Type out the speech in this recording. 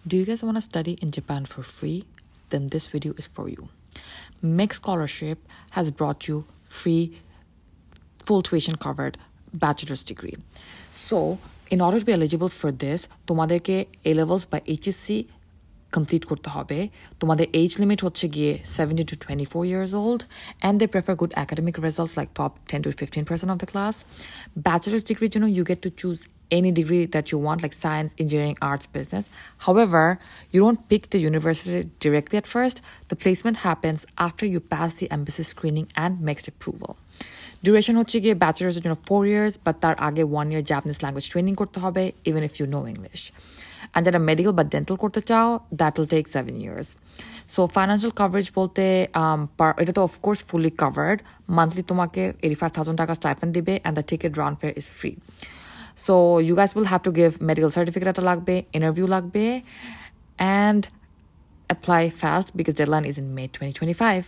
Do you guys want to study in Japan for free? Then this video is for you. Make Scholarship has brought you free, full tuition covered bachelor's degree. So, in order to be eligible for this, তোমাদেরকে A levels by HSC complete করতে হবে তোমাদের age limit হচ্ছে গিয়ে 17 to 24 years old and they prefer good academic results like top 10 to 15% of the class. Bachelor's degree you get to choose any degree that you want like science, engineering, arts, business. However, you don't pick the university directly at first. The placement happens after you pass the embassy screening and next approval. Duration হচ্ছে গিয়ে bachelor's 4 years but তার আগে 1 year Japanese language training করতে হবে even if you know English. And যারা medical বা dental করতে চাও that will take 7 years. So financial coverage বলতে এটা তো of course fully covered. Monthly তোমাকে 85,000 টাকা stipend দিবে and the ticket round fare is free. So you guys will have to give medical certificate লাগবে, interview লাগবে, and apply fast because deadline is in May 2025.